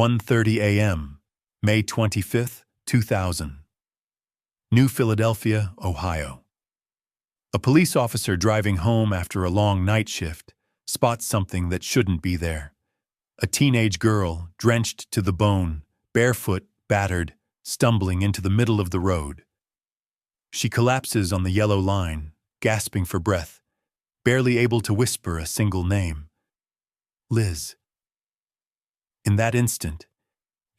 1:30 a.m., May 25, 2000. New Philadelphia, Ohio. A police officer driving home after a long night shift spots something that shouldn't be there. A teenage girl, drenched to the bone, barefoot, battered, stumbling into the middle of the road. She collapses on the yellow line, gasping for breath, barely able to whisper a single name. Liz. In that instant,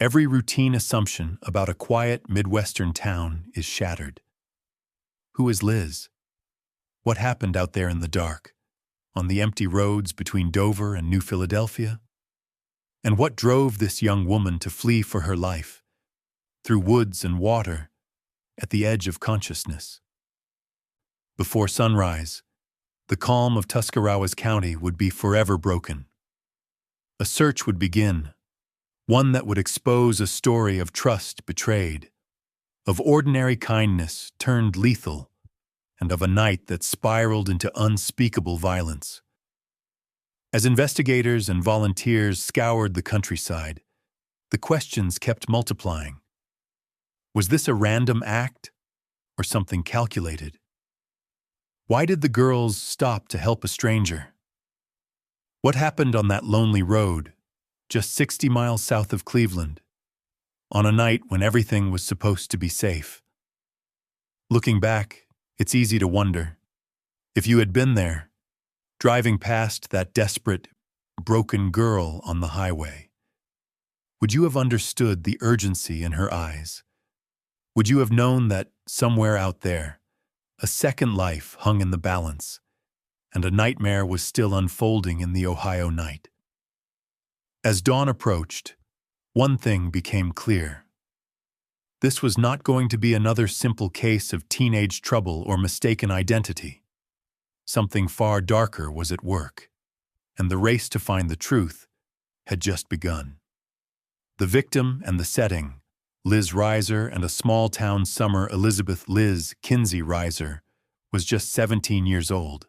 every routine assumption about a quiet Midwestern town is shattered. Who is Liz? What happened out there in the dark, on the empty roads between Dover and New Philadelphia? And what drove this young woman to flee for her life, through woods and water, at the edge of consciousness? Before sunrise, the calm of Tuscarawas County would be forever broken. A search would begin, one that would expose a story of trust betrayed, of ordinary kindness turned lethal, and of a night that spiraled into unspeakable violence. As investigators and volunteers scoured the countryside, the questions kept multiplying. Was this a random act, or something calculated? Why did the girls stop to help a stranger? What happened on that lonely road, just 60 miles south of Cleveland, on a night when everything was supposed to be safe? Looking back, it's easy to wonder, if you had been there, driving past that desperate, broken girl on the highway, would you have understood the urgency in her eyes? Would you have known that somewhere out there, a second life hung in the balance, and a nightmare was still unfolding in the Ohio night? As dawn approached, one thing became clear. This was not going to be another simple case of teenage trouble or mistaken identity. Something far darker was at work, and the race to find the truth had just begun. The victim and the setting, Liz Reiser and a small-town summer Elizabeth Liz Kinsey Reiser, was just 17 years old.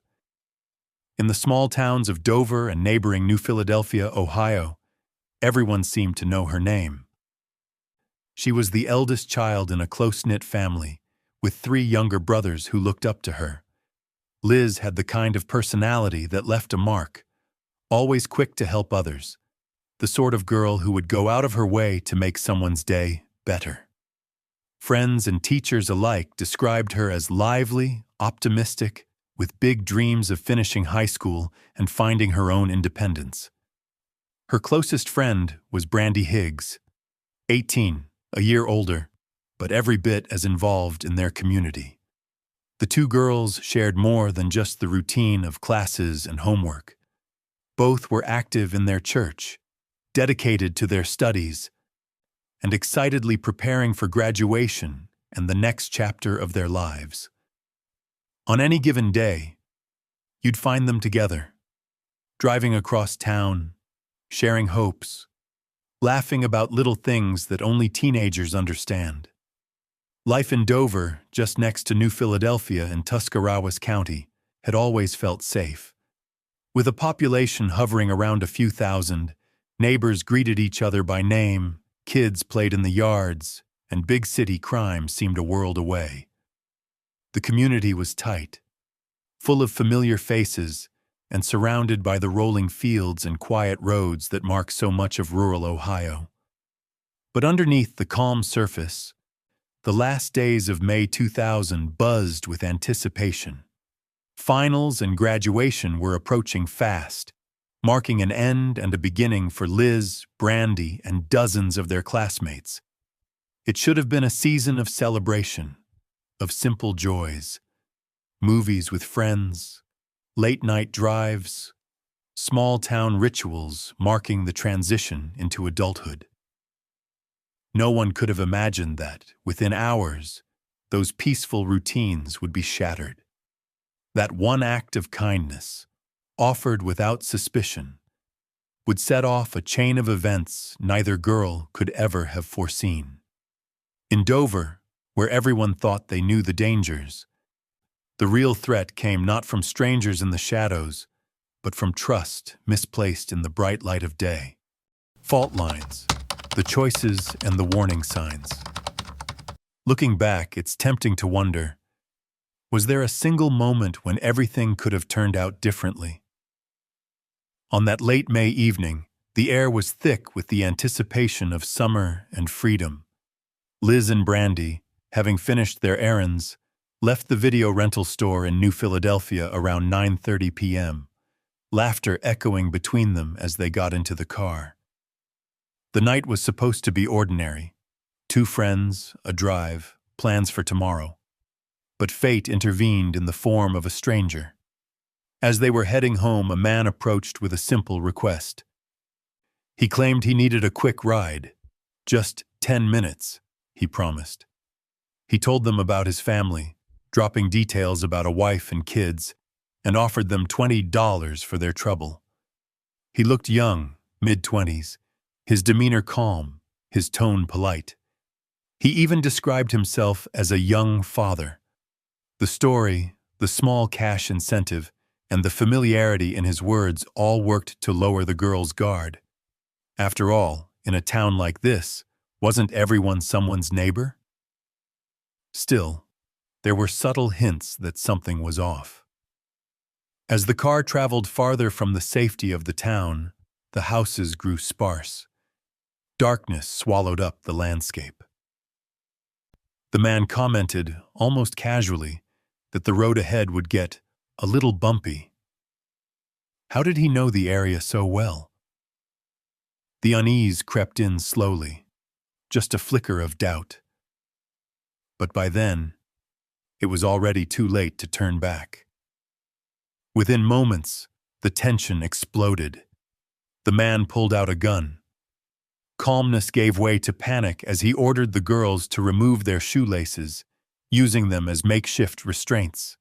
In the small towns of Dover and neighboring New Philadelphia, Ohio, everyone seemed to know her name. She was the eldest child in a close-knit family, with 3 younger brothers who looked up to her. Liz had the kind of personality that left a mark, always quick to help others, the sort of girl who would go out of her way to make someone's day better. Friends and teachers alike described her as lively, optimistic, with big dreams of finishing high school and finding her own independence. Her closest friend was Brandy Higgs, 18, a year older, but every bit as involved in their community. The 2 girls shared more than just the routine of classes and homework. Both were active in their church, dedicated to their studies, and excitedly preparing for graduation and the next chapter of their lives. On any given day, you'd find them together, driving across town, sharing hopes, laughing about little things that only teenagers understand. Life in Dover, just next to New Philadelphia in Tuscarawas County, had always felt safe. With a population hovering around a few thousand, neighbors greeted each other by name, kids played in the yards, and big city crime seemed a world away. The community was tight, full of familiar faces, and surrounded by the rolling fields and quiet roads that mark so much of rural Ohio. But underneath the calm surface, the last days of May 2000 buzzed with anticipation. Finals and graduation were approaching fast, marking an end and a beginning for Liz, Brandy, and dozens of their classmates. It should have been a season of celebration, of simple joys, movies with friends, late-night drives, small-town rituals marking the transition into adulthood. No one could have imagined that, within hours, those peaceful routines would be shattered. That one act of kindness, offered without suspicion, would set off a chain of events neither girl could ever have foreseen. In Dover, where everyone thought they knew the dangers, the real threat came not from strangers in the shadows, but from trust misplaced in the bright light of day. Fault lines, the choices and the warning signs. Looking back, it's tempting to wonder, was there a single moment when everything could have turned out differently? On that late May evening, the air was thick with the anticipation of summer and freedom. Liz and Brandy, having finished their errands, left the video rental store in New Philadelphia around 9:30 p.m., laughter echoing between them as they got into the car. The night was supposed to be ordinary. 2 friends, a drive, plans for tomorrow. But fate intervened in the form of a stranger. As they were heading home, a man approached with a simple request. He claimed he needed a quick ride. Just 10 minutes, he promised. He told them about his family, dropping details about a wife and kids, and offered them $20 for their trouble. He looked young, mid-20s, his demeanor calm, his tone polite. He even described himself as a young father. The story, the small cash incentive, and the familiarity in his words all worked to lower the girl's guard. After all, in a town like this, wasn't everyone someone's neighbor? Still, there were subtle hints that something was off. As the car traveled farther from the safety of the town, the houses grew sparse. Darkness swallowed up the landscape. The man commented, almost casually, that the road ahead would get a little bumpy. How did he know the area so well? The unease crept in slowly, just a flicker of doubt. But by then, it was already too late to turn back. Within moments, the tension exploded. The man pulled out a gun. Calmness gave way to panic as he ordered the girls to remove their shoelaces, using them as makeshift restraints.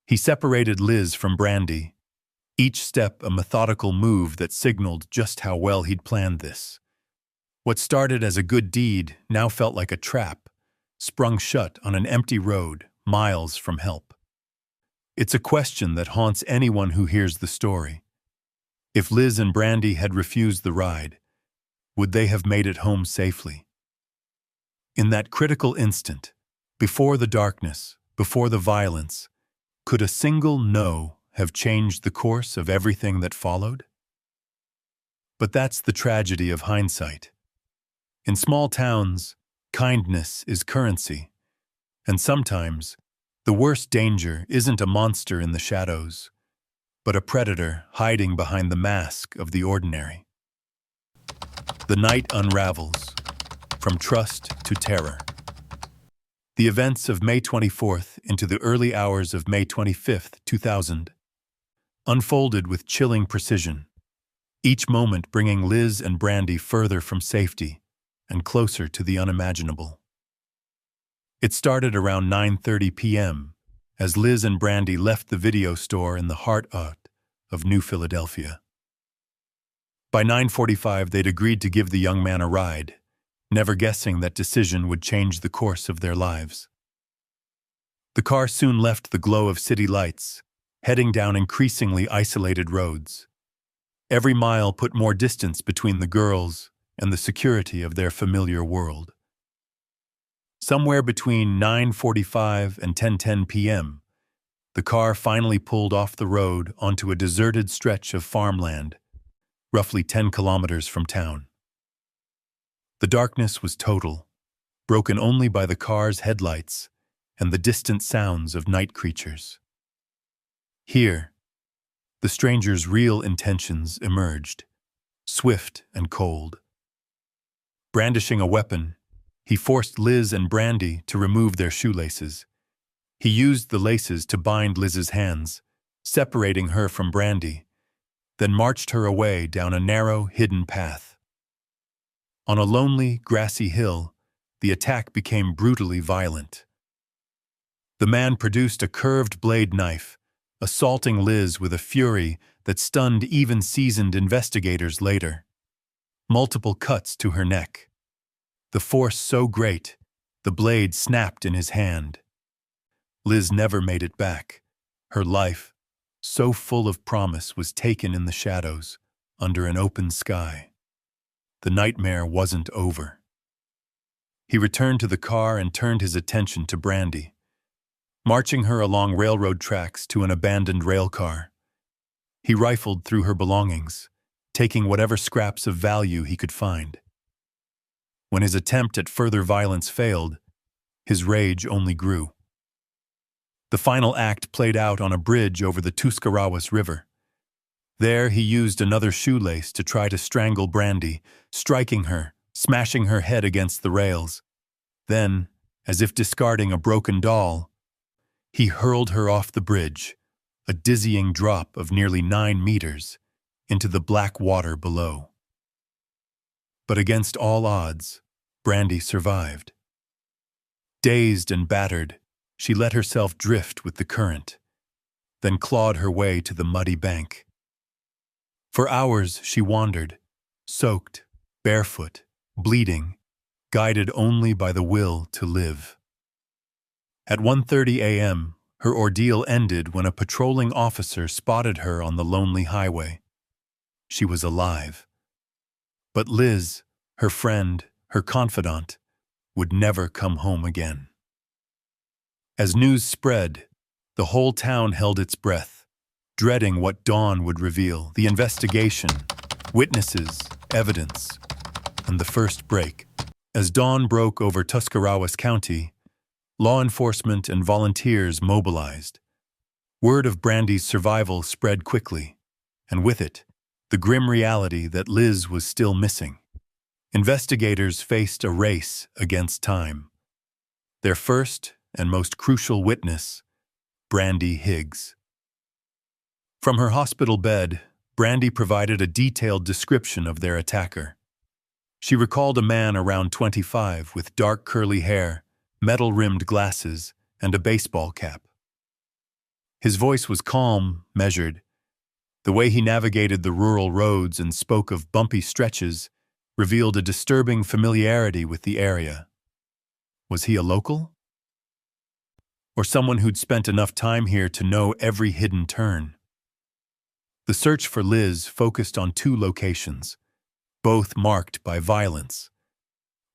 He separated Liz from Brandy, each step a methodical move that signaled just how well he'd planned this. What started as a good deed now felt like a trap, sprung shut on an empty road, miles from help. It's a question that haunts anyone who hears the story. If Liz and Brandy had refused the ride, would they have made it home safely? In that critical instant, before the darkness, before the violence, could a single no have changed the course of everything that followed? But that's the tragedy of hindsight. In small towns, kindness is currency, and sometimes the worst danger isn't a monster in the shadows, but a predator hiding behind the mask of the ordinary. The night unravels, from trust to terror. The events of May 24th into the early hours of May 25th, 2000, unfolded with chilling precision, each moment bringing Liz and Brandy further from safety and closer to the unimaginable. It started around 9:30 p.m. as Liz and Brandy left the video store in the heart of New Philadelphia. By 9:45, they'd agreed to give the young man a ride, never guessing that decision would change the course of their lives. The car soon left the glow of city lights, heading down increasingly isolated roads. Every mile put more distance between the girls and the security of their familiar world. Somewhere between 9:45 and 10:10 p.m., the car finally pulled off the road onto a deserted stretch of farmland, roughly 10 kilometers from town. The darkness was total, broken only by the car's headlights and the distant sounds of night creatures. Here, the stranger's real intentions emerged, swift and cold. Brandishing a weapon, he forced Liz and Brandy to remove their shoelaces. He used the laces to bind Liz's hands, separating her from Brandy, then marched her away down a narrow, hidden path. On a lonely, grassy hill, the attack became brutally violent. The man produced a curved blade knife, assaulting Liz with a fury that stunned even seasoned investigators later. Multiple cuts to her neck. The force so great, the blade snapped in his hand. Liz never made it back. Her life, so full of promise, was taken in the shadows, under an open sky. the nightmare wasn't over. He returned to the car and turned his attention to Brandy, marching her along railroad tracks to an abandoned railcar. He rifled through her belongings, taking whatever scraps of value he could find. When his attempt at further violence failed, his rage only grew. The final act played out on a bridge over the Tuscarawas River. There he used another shoelace to try to strangle Brandy, striking her, smashing her head against the rails. Then, as if discarding a broken doll, he hurled her off the bridge, a dizzying drop of nearly 9 meters, into the black water below. But against all odds, Brandy survived. Dazed and battered, she let herself drift with the current, then clawed her way to the muddy bank. For hours she wandered, soaked, barefoot, bleeding, guided only by the will to live. At 1:30 a.m., her ordeal ended when a patrolling officer spotted her on the lonely highway. She was alive. But Liz, her friend, her confidant, would never come home again. As news spread, the whole town held its breath, dreading what dawn would reveal: the investigation, witnesses, evidence, and the first break. As dawn broke over Tuscarawas County, law enforcement and volunteers mobilized. Word of Brandy's survival spread quickly, and with it, the grim reality that Liz was still missing. Investigators faced a race against time. Their first and most crucial witness, Brandy Higgs. From her hospital bed, Brandy provided a detailed description of their attacker. She recalled a man around 25 with dark curly hair, metal-rimmed glasses, and a baseball cap. His voice was calm, measured. The way he navigated the rural roads and spoke of bumpy stretches revealed a disturbing familiarity with the area. Was he a local? Or someone who'd spent enough time here to know every hidden turn? The search for Liz focused on 2 locations, both marked by violence.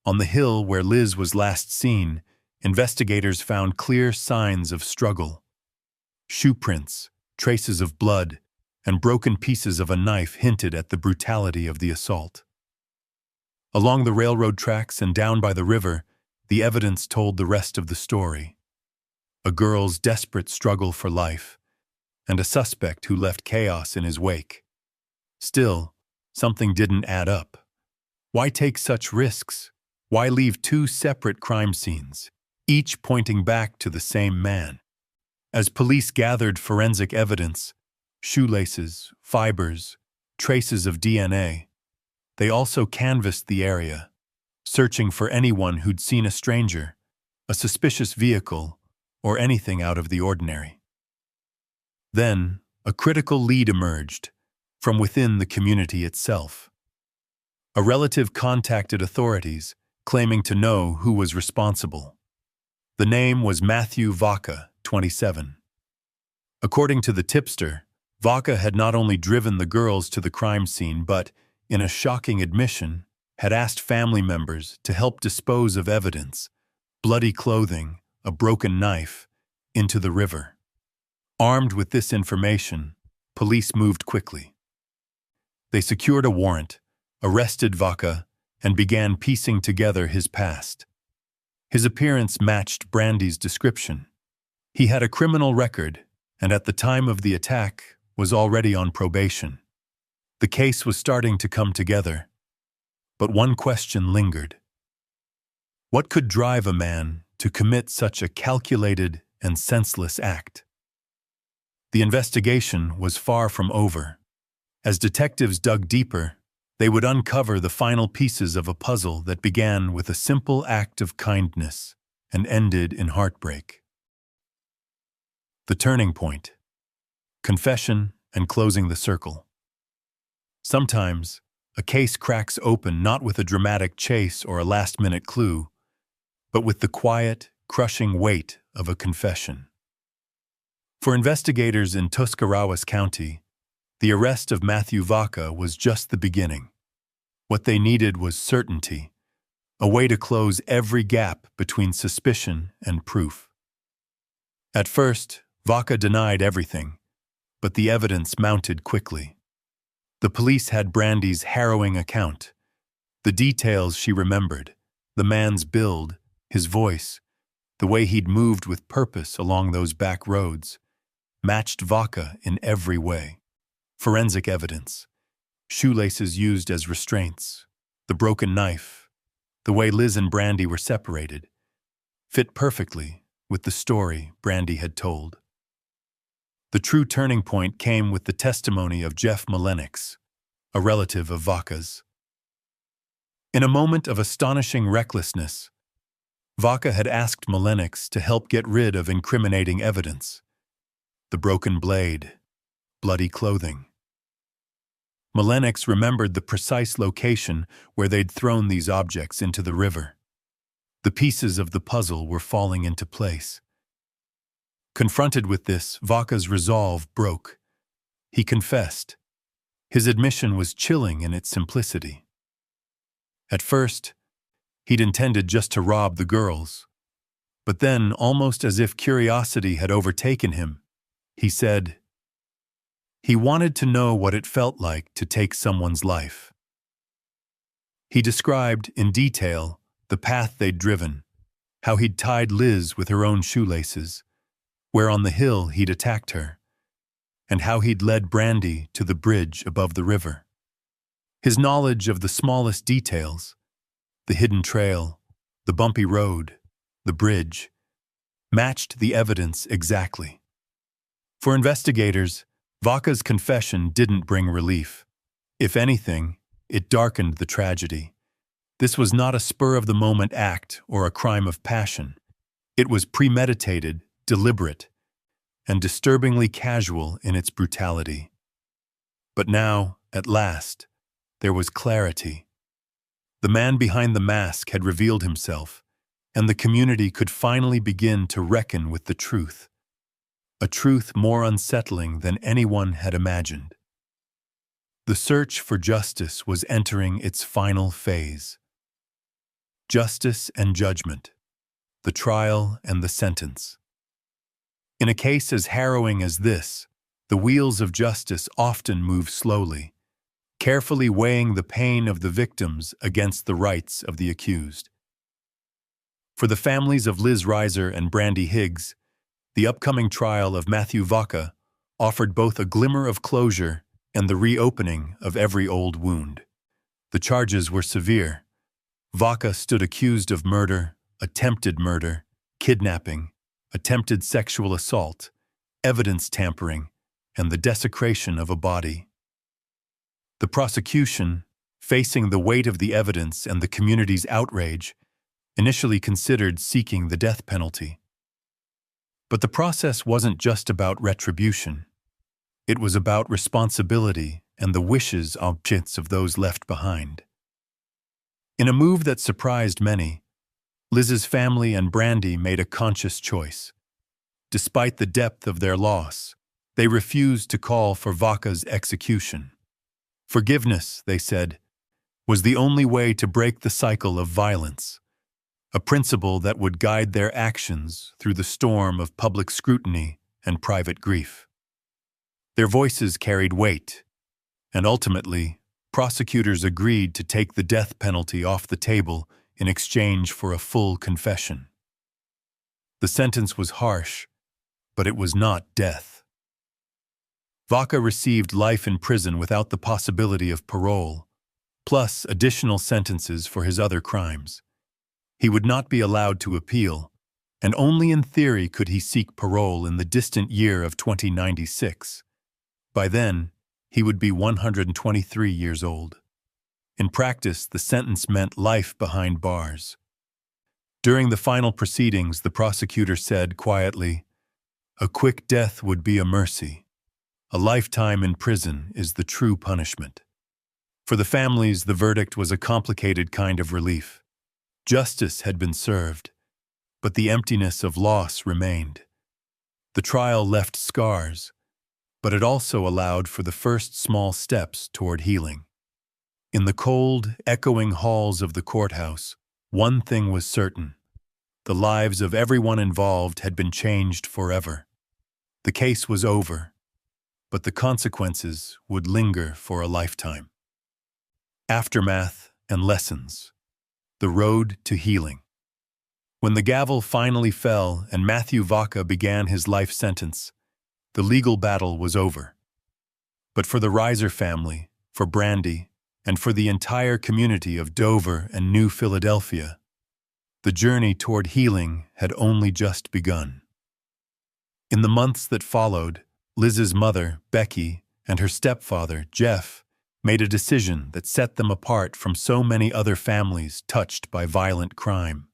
On the hill where Liz was last seen, investigators found clear signs of struggle. Shoe prints, traces of blood, and broken pieces of a knife hinted at the brutality of the assault. Along the railroad tracks and down by the river, the evidence told the rest of the story. A girl's desperate struggle for life, and a suspect who left chaos in his wake. Still, something didn't add up. Why take such risks? Why leave 2 separate crime scenes, each pointing back to the same man? As police gathered forensic evidence, shoelaces, fibers, traces of DNA, they also canvassed the area, searching for anyone who'd seen a stranger, a suspicious vehicle, or anything out of the ordinary. Then, a critical lead emerged from within the community itself. A relative contacted authorities, claiming to know who was responsible. The name was Matthew Vaca, 27. According to the tipster, Vaca had not only driven the girls to the crime scene, but, in a shocking admission, had asked family members to help dispose of evidence, bloody clothing, a broken knife, into the river. Armed with this information, police moved quickly. They secured a warrant, arrested Vaca, and began piecing together his past. His appearance matched Brandy's description. He had a criminal record, and at the time of the attack was already on probation. The case was starting to come together, but one question lingered. What could drive a man to commit such a calculated and senseless act? The investigation was far from over. As detectives dug deeper, they would uncover the final pieces of a puzzle that began with a simple act of kindness and ended in heartbreak. The turning point. Confession and closing the circle. Sometimes, a case cracks open not with a dramatic chase or a last-minute clue, but with the quiet, crushing weight of a confession. For investigators in Tuscarawas County, the arrest of Matthew Vaca was just the beginning. What they needed was certainty, a way to close every gap between suspicion and proof. At first, Vaca denied everything, but the evidence mounted quickly. The police had Brandy's harrowing account, the details she remembered, the man's build, his voice, the way he'd moved with purpose along those back roads, matched Vaca in every way. Forensic evidence, shoelaces used as restraints, the broken knife, the way Liz and Brandy were separated, fit perfectly with the story Brandy had told. The true turning point came with the testimony of Jeff Malenicz, a relative of Vaca's. In a moment of astonishing recklessness, Vaca had asked Malenicz to help get rid of incriminating evidence: the broken blade, bloody clothing. Malenicz remembered the precise location where they'd thrown these objects into the river. The pieces of the puzzle were falling into place. Confronted with this, Vaca's resolve broke. He confessed. His admission was chilling in its simplicity. At first, he'd intended just to rob the girls. But then, almost as if curiosity had overtaken him, he said he wanted to know what it felt like to take someone's life. He described, in detail, the path they'd driven, how he'd tied Liz with her own shoelaces, where on the hill he'd attacked her, and how he'd led Brandy to the bridge above the river. His knowledge of the smallest details, the hidden trail, the bumpy road, the bridge, matched the evidence exactly. For investigators, Vaca's confession didn't bring relief. If anything, it darkened the tragedy. This was not a spur-of-the-moment act or a crime of passion. It was premeditated, deliberate, and disturbingly casual in its brutality. But now, at last, there was clarity. The man behind the mask had revealed himself, and the community could finally begin to reckon with the truth. A truth more unsettling than anyone had imagined. The search for justice was entering its final phase. Justice and judgment, the trial and the sentence. In a case as harrowing as this, the wheels of justice often move slowly, carefully weighing the pain of the victims against the rights of the accused. For the families of Liz Reiser and Brandy Higgs, the upcoming trial of Matthew Vaca offered both a glimmer of closure and the reopening of every old wound. The charges were severe. Vaca stood accused of murder, attempted murder, kidnapping, attempted sexual assault, evidence tampering, and the desecration of a body. The prosecution, facing the weight of the evidence and the community's outrage, initially considered seeking the death penalty. But the process wasn't just about retribution. It was about responsibility and the wishes of those left behind. In a move that surprised many, Liz's family and Brandy made a conscious choice. Despite the depth of their loss, they refused to call for Vaca's execution. Forgiveness, they said, was the only way to break the cycle of violence, a principle that would guide their actions through the storm of public scrutiny and private grief. Their voices carried weight, and ultimately, prosecutors agreed to take the death penalty off the table in exchange for a full confession. The sentence was harsh, but it was not death. Vaca received life in prison without the possibility of parole, plus additional sentences for his other crimes. He would not be allowed to appeal, and only in theory could he seek parole in the distant year of 2096. By then, he would be 123 years old. In practice, the sentence meant life behind bars. During the final proceedings, the prosecutor said quietly, "A quick death would be a mercy. A lifetime in prison is the true punishment." For the families, the verdict was a complicated kind of relief. Justice had been served, but the emptiness of loss remained. The trial left scars, but it also allowed for the first small steps toward healing. In the cold, echoing halls of the courthouse, one thing was certain. The lives of everyone involved had been changed forever. The case was over, but the consequences would linger for a lifetime. Aftermath and lessons. The road to healing. When the gavel finally fell and Matthew Vaca began his life sentence, the legal battle was over. But for the Reiser family, for Brandy, and for the entire community of Dover and New Philadelphia, the journey toward healing had only just begun. In the months that followed, Liz's mother, Becky, and her stepfather, Jeff, made a decision that set them apart from so many other families touched by violent crime.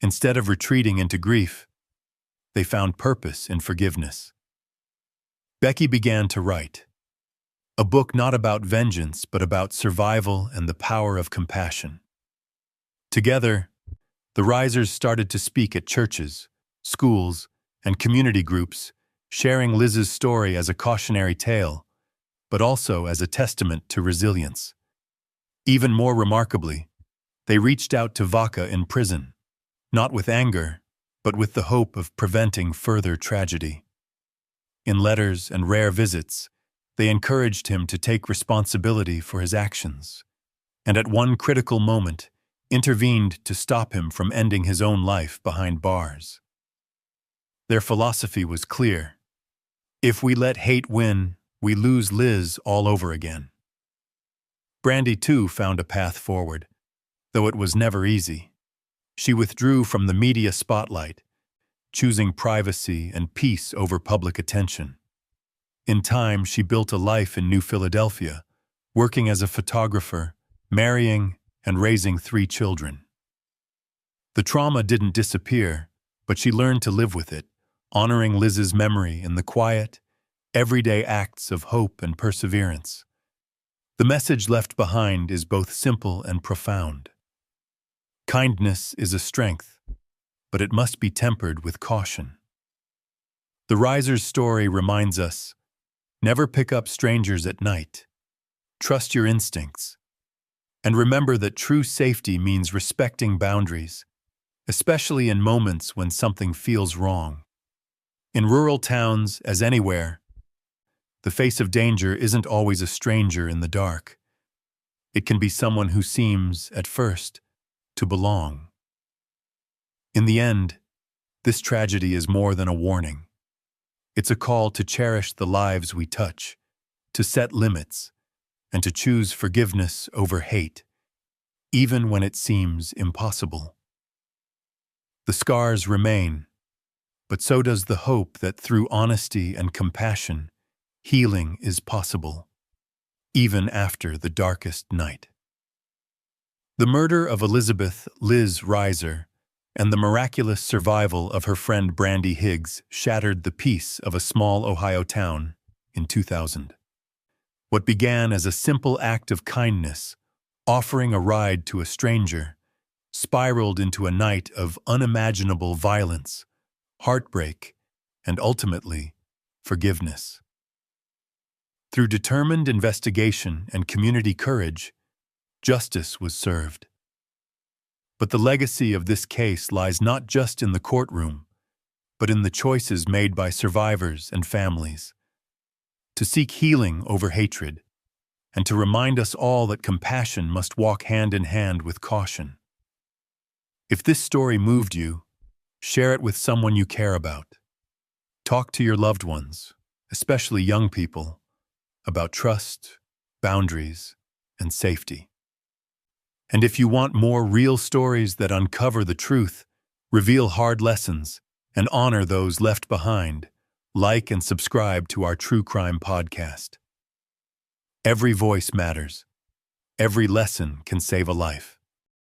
Instead of retreating into grief, they found purpose in forgiveness. Becky began to write, a book not about vengeance but about survival and the power of compassion. Together, the Reisers started to speak at churches, schools, and community groups, sharing Liz's story as a cautionary tale, but also as a testament to resilience. Even more remarkably, they reached out to Vaca in prison, not with anger, but with the hope of preventing further tragedy. In letters and rare visits, they encouraged him to take responsibility for his actions, and at one critical moment, intervened to stop him from ending his own life behind bars. Their philosophy was clear. If we let hate win, we lose Liz all over again. Brandy, too, found a path forward, though it was never easy. She withdrew from the media spotlight, choosing privacy and peace over public attention. In time, she built a life in New Philadelphia, working as a photographer, marrying, and raising 3 children. The trauma didn't disappear, but she learned to live with it, honoring Liz's memory in the quiet, everyday acts of hope and perseverance. The message left behind is both simple and profound. Kindness is a strength, but it must be tempered with caution. The Reiser's story reminds us, never pick up strangers at night. Trust your instincts. And remember that true safety means respecting boundaries, especially in moments when something feels wrong. In rural towns, as anywhere, the face of danger isn't always a stranger in the dark. It can be someone who seems, at first, to belong. In the end, this tragedy is more than a warning. It's a call to cherish the lives we touch, to set limits, and to choose forgiveness over hate, even when it seems impossible. The scars remain, but so does the hope that through honesty and compassion, healing is possible, even after the darkest night. The murder of Elizabeth Liz Reiser and the miraculous survival of her friend Brandy Higgs shattered the peace of a small Ohio town in 2000. What began as a simple act of kindness, offering a ride to a stranger, spiraled into a night of unimaginable violence, heartbreak, and ultimately, forgiveness. Through determined investigation and community courage, justice was served. But the legacy of this case lies not just in the courtroom, but in the choices made by survivors and families. To seek healing over hatred, and to remind us all that compassion must walk hand in hand with caution. If this story moved you, share it with someone you care about. Talk to your loved ones, especially young people, about trust, boundaries, and safety. And if you want more real stories that uncover the truth, reveal hard lessons, and honor those left behind, like and subscribe to our True Crime podcast. Every voice matters. Every lesson can save a life.